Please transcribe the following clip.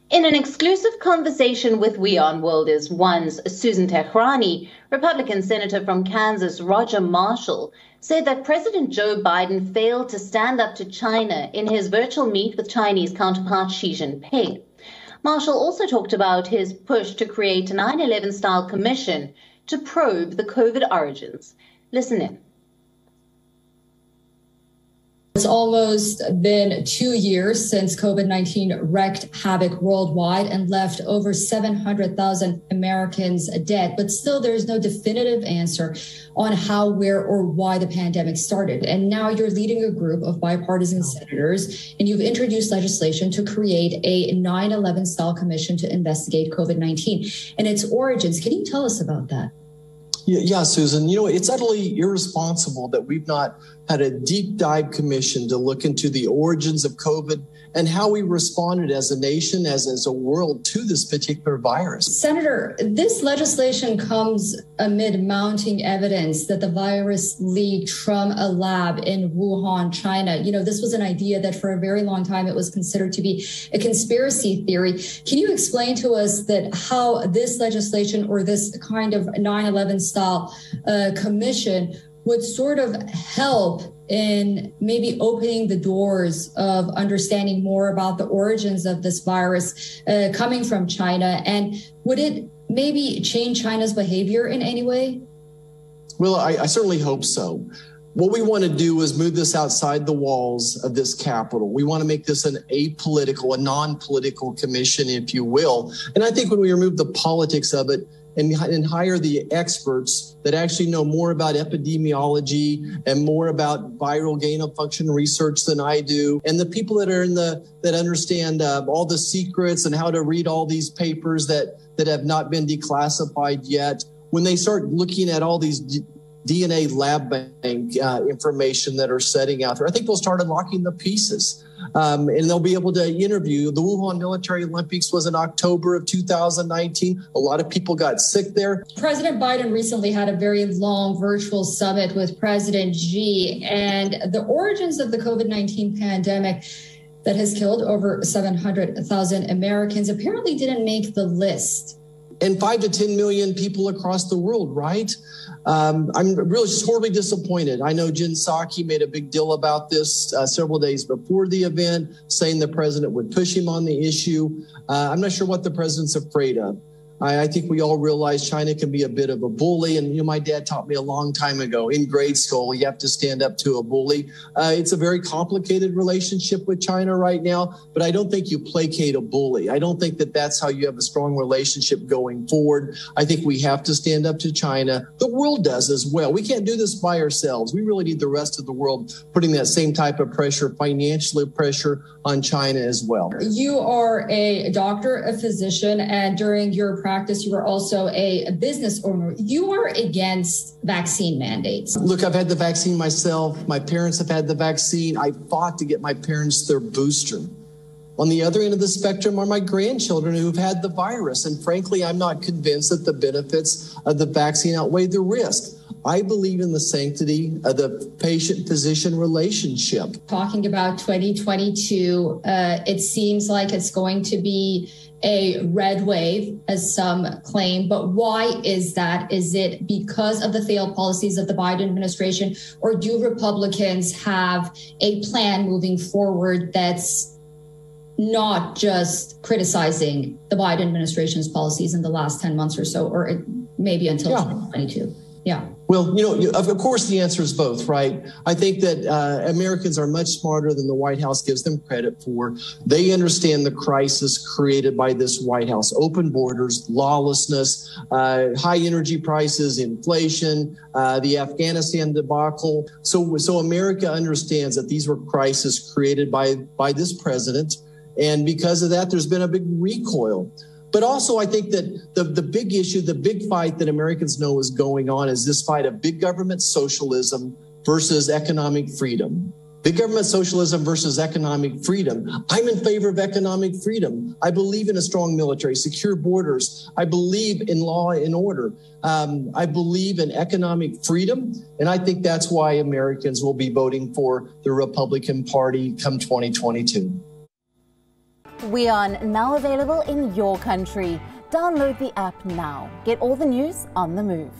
In an exclusive conversation with WION World is One's Susan Tehrani, Republican Senator from Kansas Roger Marshall said that President Joe Biden failed to stand up to China in his virtual meet with Chinese counterpart Xi Jinping. Marshall also talked about his push to create a 9/11-style commission to probe the COVID origins. Listen in. It's almost been 2 years since COVID-19 wreaked havoc worldwide and left over 700,000 Americans dead. But still, there is no definitive answer on how, where, or why the pandemic started. And now you're leading a group of bipartisan senators, and you've introduced legislation to create a 9/11-style commission to investigate COVID-19 and its origins. Can you tell us about that? Yeah, Susan, it's utterly irresponsible that we've not had a deep dive commission to look into the origins of COVID and how we responded as a nation, as a world to this particular virus. Senator, this legislation comes amid mounting evidence that the virus leaked from a lab in Wuhan, China. This was an idea that for a very long time it was considered to be a conspiracy theory. Can you explain to us that how this legislation or this kind of 9/11 style commission would sort of help in maybe opening the doors of understanding more about the origins of this virus coming from China? And would it maybe change China's behavior in any way? Well, I certainly hope so. What we want to do is move this outside the walls of this Capitol. We want to make this an apolitical, a non-political commission, if you will. And I think when we remove the politics of it, and hire the experts that actually know more about epidemiology and more about viral gain of function research than I do, and the people that are that understand all the secrets and how to read all these papers that have not been declassified yet. When they start looking at all these DNA lab bank information that are setting out there, I think they'll start unlocking the pieces. And they'll be able to interview. The Wuhan Military Olympics was in October of 2019. A lot of people got sick there. President Biden recently had a very long virtual summit with President Xi, and the origins of the COVID-19 pandemic that has killed over 700,000 Americans apparently didn't make the list. And 5 to 10 million people across the world, right? I'm really just horribly disappointed. I know Jen Psaki made a big deal about this several days before the event, saying the president would push him on the issue. I'm not sure what the president's afraid of. I think we all realize China can be a bit of a bully. And, my dad taught me a long time ago in grade school, you have to stand up to a bully. It's a very complicated relationship with China right now, but I don't think you placate a bully. I don't think that that's how you have a strong relationship going forward. I think we have to stand up to China. The world does as well. We can't do this by ourselves. We really need the rest of the world putting that same type of pressure, financial pressure on China as well. You are a doctor, a physician, and during your practice, you are also a business owner. You are against vaccine mandates. Look, I've had the vaccine myself. My parents have had the vaccine. I fought to get my parents their booster. On the other end of the spectrum are my grandchildren who've had the virus. And frankly, I'm not convinced that the benefits of the vaccine outweigh the risk. I believe in the sanctity of the patient-physician relationship. Talking about 2022, it seems like it's going to be a red wave, as some claim. But why is that? Is it because of the failed policies of the Biden administration, or do Republicans have a plan moving forward that's not just criticizing the Biden administration's policies in the last 10 months or so, or maybe until 2022? Yeah. Well, of course, the answer is both, right? I think that Americans are much smarter than the White House gives them credit for. They understand the crisis created by this White House: open borders, lawlessness, high energy prices, inflation, the Afghanistan debacle. So America understands that these were crises created by this president. And because of that, there's been a big recoil. But also, I think that the big issue, the big fight that Americans know is going on is this fight of big government socialism versus economic freedom. Big government socialism versus economic freedom. I'm in favor of economic freedom. I believe in a strong military, secure borders. I believe in law and order. I believe in economic freedom. And I think that's why Americans will be voting for the Republican Party come 2022. WION, now available in your country. Download the app now. Get all the news on the move.